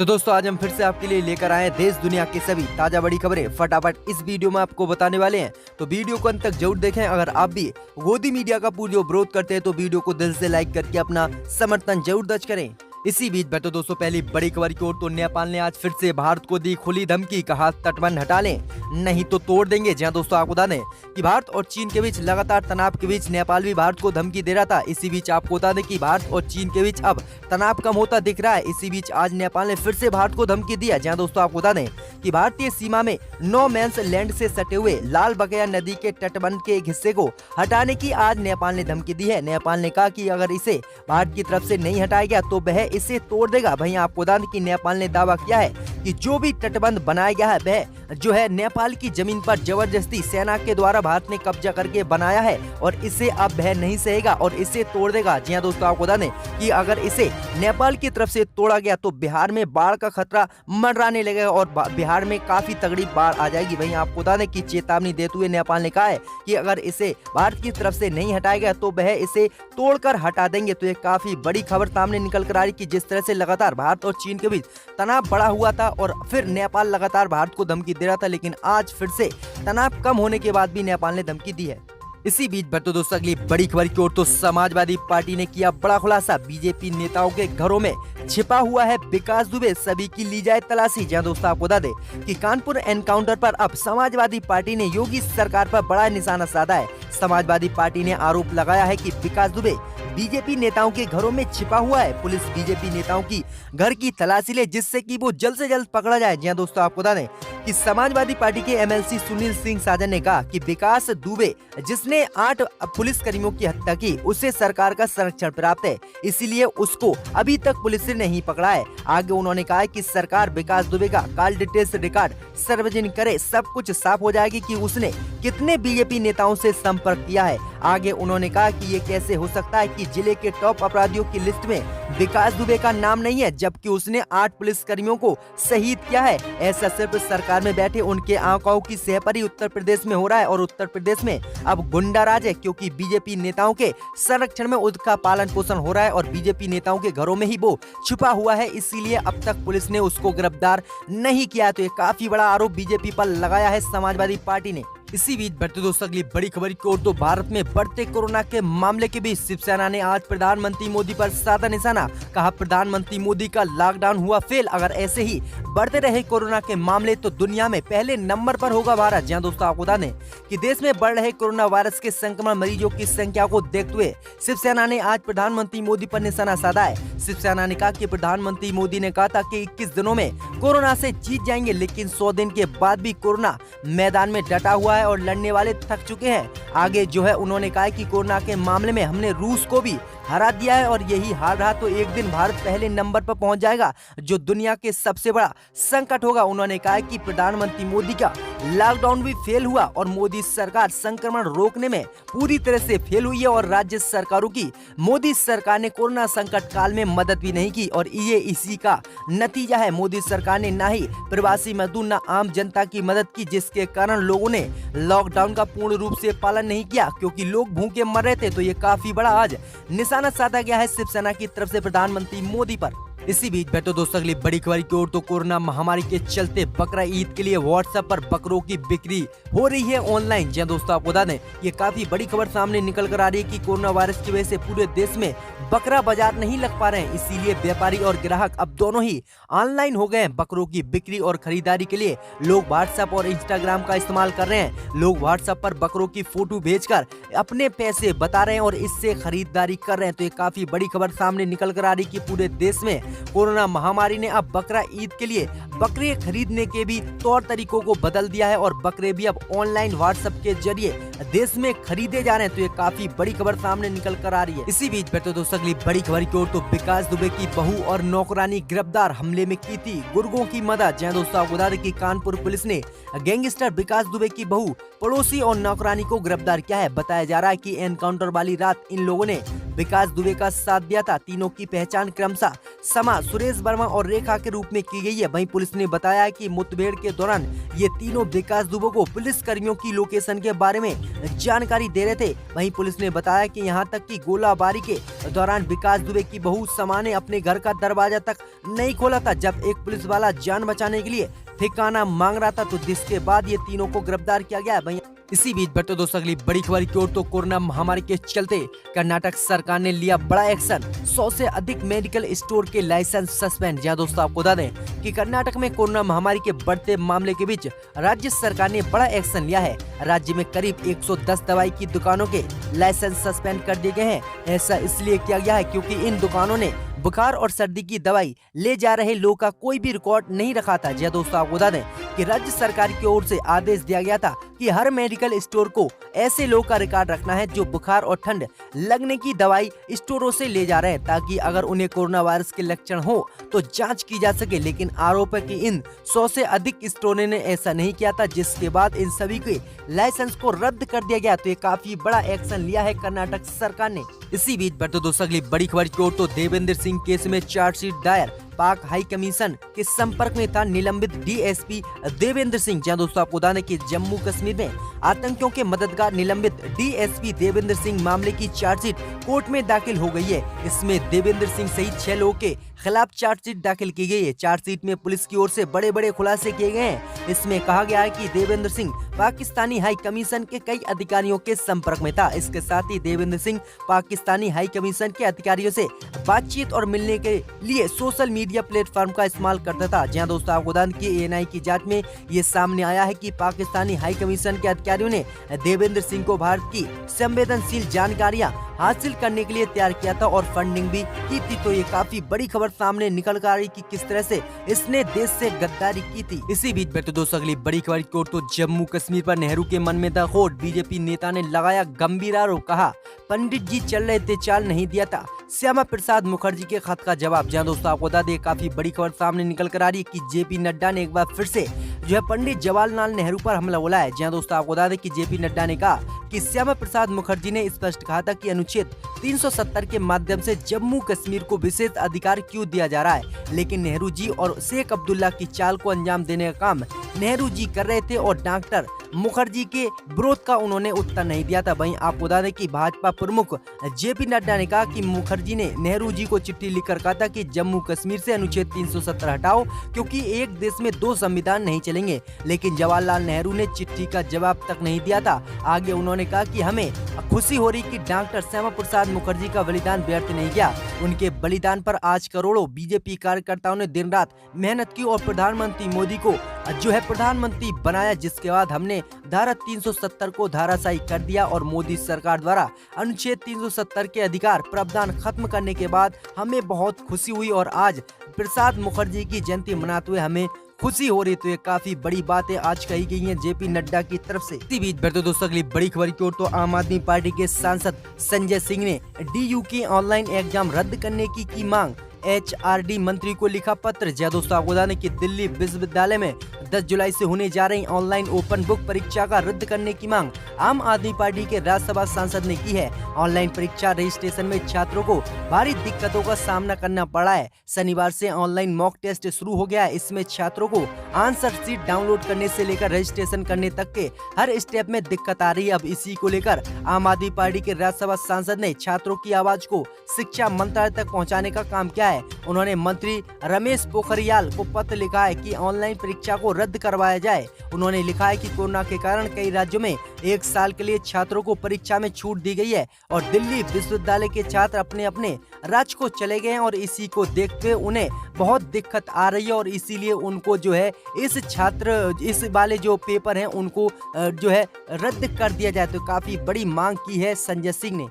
तो दोस्तों आज हम फिर से आपके लिए लेकर आए हैं देश दुनिया की सभी ताजा बड़ी खबरें। फटाफट इस वीडियो में आपको बताने वाले हैं, तो वीडियो को अंत तक जरूर देखें। अगर आप भी गोदी मीडिया का पूरा विरोध करते हैं तो वीडियो को दिल से लाइक करके अपना समर्थन जरूर दर्ज करें। इसी बीच में तो दोस्तों पहली बड़ी खबर की ओर, तो नेपाल ने आज फिर से भारत को दी खुली धमकी, कहा तटबंध हटा लें नहीं तो तोड़ देंगे। जी हां दोस्तों, आपको बता दें कि भारत और चीन के बीच लगातार तनाव के बीच नेपाल भी भारत को धमकी दे रहा था। इसी बीच आपको बता दें कि भारत और चीन के बीच अब तनाव कम होता दिख रहा है। इसी बीच आज नेपाल ने फिर से भारत को धमकी दिया। जहां दोस्तों आपको बता दें कि भारतीय सीमा में नो मैंस लैंड से सटे हुए लाल बकैया नदी के तटबंध के एक हिस्से को हटाने की आज नेपाल ने धमकी दी है। नेपाल ने कहा कि अगर इसे भारत की तरफ से नहीं हटाया गया तो वह इसे तोड़ देगा। वहीं आपको बता दें कि नेपाल ने दावा किया है कि जो भी तटबंध बनाया गया है वह जो है नेपाल की जमीन पर जबरदस्ती सेना के द्वारा भारत ने कब्जा करके बनाया है और इसे अब वह नहीं सहेगा और इसे तोड़ देगा। जी हां दोस्तों, आपको बता दें कि अगर इसे नेपाल की तरफ से तोड़ा गया तो बिहार में बाढ़ का खतरा मंडराने लगेगा और बिहार में काफी तगड़ी बाढ़ आ जाएगी। वहीं आपको बता दें कि चेतावनी देते हुए नेपाल ने कहा है कि अगर इसे भारत की तरफ से नहीं हटाया गया तो वह इसे तोड़कर हटा देंगे। तो ये काफी बड़ी खबर सामने निकल कर आ रही कि जिस तरह से लगातार भारत और चीन के बीच तनाव बढ़ा हुआ था और फिर नेपाल लगातार भारत को धमकी दे रहा था, लेकिन आज फिर से तनाव कम होने के बाद भी नेपाल ने धमकी दी है। इसी बीच तो दोस्तों अगली बड़ी खबर की ओर, तो समाजवादी पार्टी ने किया बड़ा खुलासा, बीजेपी नेताओं के घरों में छिपा हुआ है विकास दुबे, सभी की ली जाए तलाशी। जहां दोस्तों आपको बता दें कि कानपुर एनकाउंटर पर अब समाजवादी पार्टी ने योगी सरकार पर बड़ा निशाना साधा है। समाजवादी पार्टी ने आरोप लगाया है कि विकास दुबे बीजेपी नेताओं के घरों में छिपा हुआ है। पुलिस बीजेपी नेताओं की घर की तलाशी ले जिससे कि वो जल्द से जल्द पकड़ा जाए। जी हां दोस्तों, आपको बता दें कि समाजवादी पार्टी के एमएलसी सुनील सिंह साजन ने कहा कि विकास दुबे जिसने 8 पुलिस कर्मियों की हत्या की उसे सरकार का संरक्षण प्राप्त है, इसीलिए उसको अभी तक पुलिस ने नहीं पकड़ा है। आगे उन्होंने कहा कि सरकार विकास दुबे का कॉल डिटेल्स रिकॉर्ड सार्वजनिक करे, सब कुछ साफ हो जाएगी कि उसने कितने बीजेपी नेताओं से संपर्क किया है। आगे उन्होंने कहा कि ये कैसे हो सकता है कि जिले के टॉप अपराधियों की लिस्ट में विकास दुबे का नाम नहीं है, जबकि उसने 8 पुलिस कर्मियों को शहीद किया है। ऐसा सिर्फ सरकार में बैठे उनके आंकड़ों की सहपरी उत्तर प्रदेश में हो रहा है और उत्तर प्रदेश में अब गुंडा राज है, क्योंकि बीजेपी नेताओं के संरक्षण में उसका पालन पोषण हो रहा है और बीजेपी नेताओं के घरों में ही वो छुपा हुआ है, इसीलिए अब तक पुलिस ने उसको गिरफ्तार नहीं किया। तो ये काफी बड़ा आरोप बीजेपी पर लगाया है समाजवादी पार्टी ने। इसी बीच बढ़ते दोस्तों अगली बड़ी खबर की ओर, तो भारत में बढ़ते कोरोना के मामले के बीच शिवसेना ने आज प्रधानमंत्री मोदी पर साधा निशाना, कहा प्रधानमंत्री मोदी का लॉकडाउन हुआ फेल, अगर ऐसे ही बढ़ते रहे कोरोना के मामले तो दुनिया में पहले नंबर पर होगा भारत। जहां दोस्तों आपको बता दें कि देश में बढ़ रहे कोरोना वायरस के संक्रमण मरीजों की संख्या को देखते हुए शिवसेना ने आज प्रधानमंत्री मोदी पर निशाना साधा है। शिवसेना ने कहा कि प्रधानमंत्री मोदी ने कहा था कि 21 दिनों में कोरोना से जीत जाएंगे, लेकिन 100 दिन के बाद भी कोरोना मैदान में डटा हुआ है और लड़ने वाले थक चुके हैं। आगे जो है उन्होंने कहा कि कोरोना के मामले में हमने रूस को भी हरा दिया है और यही हार रहा तो एक दिन भारत पहले नंबर पर पहुंच जाएगा, जो दुनिया के सबसे बड़ा संकट होगा। उन्होंने कहा कि प्रधानमंत्री मोदी का लॉकडाउन भी फेल हुआ और मोदी सरकार संक्रमण रोकने में पूरी तरह से फेल हुई है और राज्य सरकारों की मोदी सरकार ने कोरोना संकट काल में मदद भी नहीं की और ये इसी का नतीजा है। मोदी सरकार ने ना ही प्रवासी मजदूर न आम जनता की मदद की, जिसके कारण लोगों ने लॉकडाउन का पूर्ण रूप से पालन नहीं किया, क्योंकि लोग भूखे मर रहे थे। तो ये काफी बड़ा आज निशाना साधा गया है शिवसेना की तरफ से प्रधानमंत्री मोदी पर। इसी बीच बैठो दोस्तों अगली बड़ी खबर की ओर, तो कोरोना महामारी के चलते बकरा ईद के लिए व्हाट्सएप पर बकरों की बिक्री हो रही है ऑनलाइन। जी दोस्तों आपको बता दें ये काफी बड़ी खबर सामने निकल कर आ रही है कि कोरोना वायरस की वजह से पूरे देश में बकरा बाजार नहीं लग पा रहे हैं, इसीलिए व्यापारी और ग्राहक अब दोनों ही ऑनलाइन हो गए हैं। बकरों की बिक्री और खरीदारी के लिए लोग व्हाट्सएप और इंस्टाग्राम का इस्तेमाल कर रहे हैं। लोग व्हाट्सएप पर बकरों की फोटो भेजकर अपने पैसे बता रहे हैं और इससे खरीदारी कर रहे हैं। तो ये काफी बड़ी खबर सामने निकल कर आ रही है कि पूरे देश में कोरोना महामारी ने अब बकरा ईद के लिए बकरे खरीदने के भी तौर तरीकों को बदल दिया है और बकरे भी अब ऑनलाइन व्हाट्सएप के जरिए देश में खरीदे जा रहे हैं। तो ये काफी बड़ी खबर सामने निकल कर आ रही है। इसी बीच बैठो दोस्तों अगली बड़ी खबर की ओर, तो विकास दुबे की बहू और नौकरानी गिरफ्तार, हमले में की थी गुर्गों की मदद। जहां दोस्तों आपको बता दें कि कानपुर पुलिस ने गैंगस्टर विकास दुबे की बहू, पड़ोसी और नौकरानी को गिरफ्तार किया है। बताया जा रहा है कि एनकाउंटर वाली रात इन लोगों ने विकास दुबे का साथ दिया था। तीनों की पहचान क्रमशः समा, सुरेश वर्मा और रेखा के रूप में की गई है। वहीं पुलिस ने बताया कि मुठभेड़ के दौरान ये तीनों विकास दुबे को पुलिस कर्मियों की लोकेशन के बारे में जानकारी दे रहे थे। वहीं पुलिस ने बताया कि यहां तक कि गोलाबारी के दौरान विकास दुबे की बहू समा ने अपने घर का दरवाजा तक नहीं खोला था जब एक पुलिस वाला जान बचाने के लिए ठिकाना मांग रहा था, तो जिसके बाद ये तीनों को गिरफ्तार किया गया। वहीं इसी बीच बढ़ते दोस्तों अगली बड़ी खबर की ओर, तो कोरोना महामारी के चलते कर्नाटक सरकार ने लिया बड़ा एक्शन। 100 से अधिक मेडिकल स्टोर के लाइसेंस सस्पेंड। जहां दोस्तों आपको बता दें कि कर्नाटक में कोरोना महामारी के बढ़ते मामले के बीच राज्य सरकार ने बड़ा एक्शन लिया है। राज्य में करीब 110 दवाई की दुकानों के लाइसेंस सस्पेंड कर दिए गए हैं। ऐसा इसलिए किया गया है क्योंकि इन दुकानों ने बुखार और सर्दी की दवाई ले जा रहे लोगों का कोई भी रिकॉर्ड नहीं रखा था। जी दोस्तों आपको बता दें कि राज्य सरकार की ओर से आदेश दिया गया था कि हर मेडिकल स्टोर को ऐसे लोगों का रिकॉर्ड रखना है जो बुखार और ठंड लगने की दवाई स्टोरों से ले जा रहे हैं, ताकि अगर उन्हें कोरोना वायरस के लक्षण हो तो जांच की जा सके। लेकिन आरोप है कि इन 100 से अधिक स्टोरों ने ऐसा नहीं किया था, जिसके बाद इन सभी के लाइसेंस को रद्द कर दिया गया। तो ये काफी बड़ा एक्शन लिया है कर्नाटक सरकार ने। इसी बीच बढ़ते दोस्तों अगली बड़ी खबर की ओर, तो देवेंद्र सिंह केस में चार्जशीट दायर। पाक हाई कमीशन के संपर्क में था निलंबित डीएसपी देवेंद्र सिंह। जहां दोस्तों आपको बता दें कि जम्मू कश्मीर में आतंकियों के मददगार निलंबित डीएसपी देवेंद्र सिंह मामले की चार्जशीट कोर्ट में दाखिल हो गई है। इसमें देवेंद्र सिंह सहित 6 लोगों के खिलाफ चार्जशीट दाखिल की गई है। चार्जशीट में पुलिस की ओर से बड़े बड़े खुलासे किए गए हैं। इसमें कहा गया है कि देवेंद्र सिंह पाकिस्तानी हाई कमीशन के कई अधिकारियों के संपर्क में था। इसके साथ ही देवेंद्र सिंह पाकिस्तानी हाई कमीशन के अधिकारियों से बातचीत और मिलने के लिए सोशल मीडिया प्लेटफॉर्म का इस्तेमाल करता था। जहां दोस्तों आपको बता दें कि एएनआई की जांच में ये सामने आया है कि पाकिस्तानी हाई कमीशन के अधिकारियों ने देवेंद्र सिंह को भारत की संवेदनशील जानकारियां हासिल करने के लिए तैयार किया था और फंडिंग भी की थी। तो ये काफी बड़ी खबर सामने निकल कर आई कि किस तरह से इसने देश से गद्दारी की थी। इसी बीच बैठे दोस्तों अगली बड़ी खबर की ओर, तो जम्मू कश्मीर पर नेहरू के मन में था खोट। बीजेपी नेता ने लगाया गंभीर आरोप, कहा पंडित जी चल रहे थे, चाल नहीं दिया था श्यामा प्रसाद मुखर्जी के खत का जवाब। जहां दोस्तों आपको बता दें काफी बड़ी खबर सामने निकल कर आ रही है कि जेपी नड्डा ने एक बार फिर से जो है पंडित जवाहरलाल नेहरू पर हमला बोला है। जहां दोस्तों आपको बता दें कि जेपी नड्डा ने कहा कि श्यामा प्रसाद मुखर्जी ने स्पष्ट कहा था कि अनुच्छेद 370 के माध्यम से जम्मू कश्मीर को विशेष अधिकार क्यों दिया जा रहा है, लेकिन नेहरू जी और शेख अब्दुल्ला की चाल को अंजाम देने का काम नेहरू जी कर रहे थे और डॉक्टर मुखर्जी के विरोध का उन्होंने उत्तर नहीं दिया था। वहीं आपको बता दें कि भाजपा प्रमुख जेपी नड्डा ने कहा कि मुखर्जी ने नेहरू जी को चिट्ठी लिखकर कहा था कि जम्मू कश्मीर से अनुच्छेद 370 हटाओ, क्योंकि एक देश में 2 संविधान नहीं चलेंगे। लेकिन जवाहरलाल नेहरू ने चिट्ठी का जवाब तक नहीं दिया था। आगे उन्होंने कहा कि हमें खुशी हो रही कि डॉक्टर श्यामा प्रसाद मुखर्जी का बलिदान व्यर्थ नहीं गया। उनके बलिदान पर आज करोड़ों बीजेपी कार्यकर्ताओं ने दिन रात मेहनत की और प्रधानमंत्री मोदी को जो है प्रधानमंत्री बनाया, जिसके बाद हमने धारा 370 को धाराशाही कर दिया और मोदी सरकार द्वारा अनुच्छेद 370 के अधिकार प्रावधान खत्म करने के बाद हमें बहुत खुशी हुई और आज प्रसाद मुखर्जी की जयंती मनाते हुए हमें खुशी हो रही। तो ये काफी बड़ी बातें आज कही गई हैं जेपी नड्डा की तरफ से। इसी बीच बढ़ते दोस्तों अगली बड़ी खबर की ओर, तो आम आदमी पार्टी के सांसद संजय सिंह ने डीयू की ऑनलाइन एग्जाम रद्द करने की मांग। एचआरडी मंत्री को लिखा पत्र। जय दोस्तों आपको बता दें कि दिल्ली विश्वविद्यालय में 10 जुलाई से होने जा रही ऑनलाइन ओपन बुक परीक्षा का रद्द करने की मांग आम आदमी पार्टी के राज्यसभा सांसद ने की है। ऑनलाइन परीक्षा रजिस्ट्रेशन में छात्रों को भारी दिक्कतों का सामना करना पड़ा है। शनिवार से ऑनलाइन मॉक टेस्ट शुरू हो गया है। इसमें छात्रों को आंसर शीट डाउनलोड करने से लेकर रजिस्ट्रेशन करने तक के हर स्टेप में दिक्कत आ रही है। अब इसी को लेकर आम आदमी पार्टी के राज्यसभा सांसद ने छात्रों की आवाज को शिक्षा मंत्रालय तक पहुँचाने का काम किया है। उन्होंने मंत्री रमेश पोखरियाल को पत्र लिखा है कि ऑनलाइन परीक्षा को रद्द करवाया जाए। उन्होंने लिखा है कि कोरोना के कारण कई राज्यों में 1 साल के लिए छात्रों को परीक्षा में छूट दी गई है और दिल्ली विश्वविद्यालय के छात्र अपने अपने राज्य को चले गए हैं और इसी को देखते हुए उन्हें बहुत दिक्कत आ रही है और इसीलिए उनको जो है इस वाले जो पेपर हैं उनको जो है रद्द कर दिया जाए। तो काफी बड़ी मांग की है संजय सिंह ने।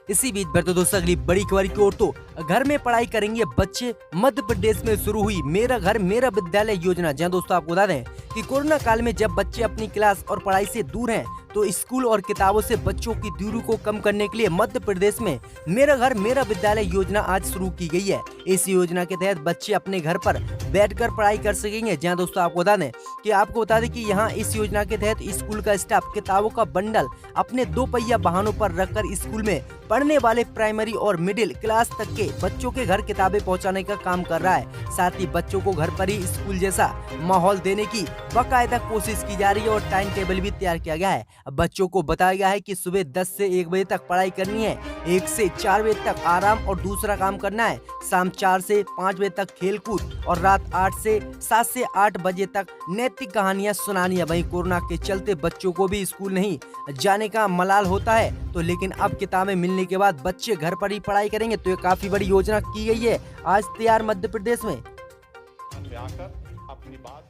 इसी बीच बढ़ते दोस्तों अगली बड़ी खबर की ओर, तो घर में पढ़ाई करेंगे बच्चे। मध्य प्रदेश में शुरू हुई मेरा घर मेरा विद्यालय योजना। जहां दोस्तों आपको बता दें कि कोरोना काल में जब बच्चे अपनी क्लास और पढ़ाई से दूर हैं तो स्कूल और किताबों से बच्चों की दूरी को कम करने के लिए मध्य प्रदेश में मेरा घर मेरा विद्यालय योजना आज शुरू की गई है। इस योजना के तहत बच्चे अपने घर पर बैठकर पढ़ाई कर सकेंगे। जहां दोस्तों आपको बता दें कि यहाँ इस योजना के तहत स्कूल का स्टाफ किताबों का बंडल अपने 2 पहिया वाहनों पर रखकर स्कूल में पढ़ने वाले प्राइमरी और मिडिल क्लास तक के बच्चों के घर किताबें पहुंचाने का काम कर रहा है। साथ ही बच्चों को घर पर ही स्कूल जैसा माहौल देने की बाकायदा कोशिश की जा रही है और टाइम टेबल भी तैयार किया गया है। बच्चों को बताया गया है कि सुबह 10 से 1 बजे तक पढ़ाई करनी है, 1 से 4 बजे तक आराम और दूसरा काम करना है, शाम 4 से 5 बजे तक खेलकूद और रात 7 से 8 बजे तक नैतिक कहानियां सुनानी है। वहीं कोरोना के चलते बच्चों को भी स्कूल नहीं जाने का मलाल होता है तो लेकिन अब किताबें मिलने के बाद बच्चे घर पर ही पढ़ाई करेंगे। तो ये काफी बड़ी योजना की गई है आज तैयार मध्य प्रदेश में। आकर अपनी बात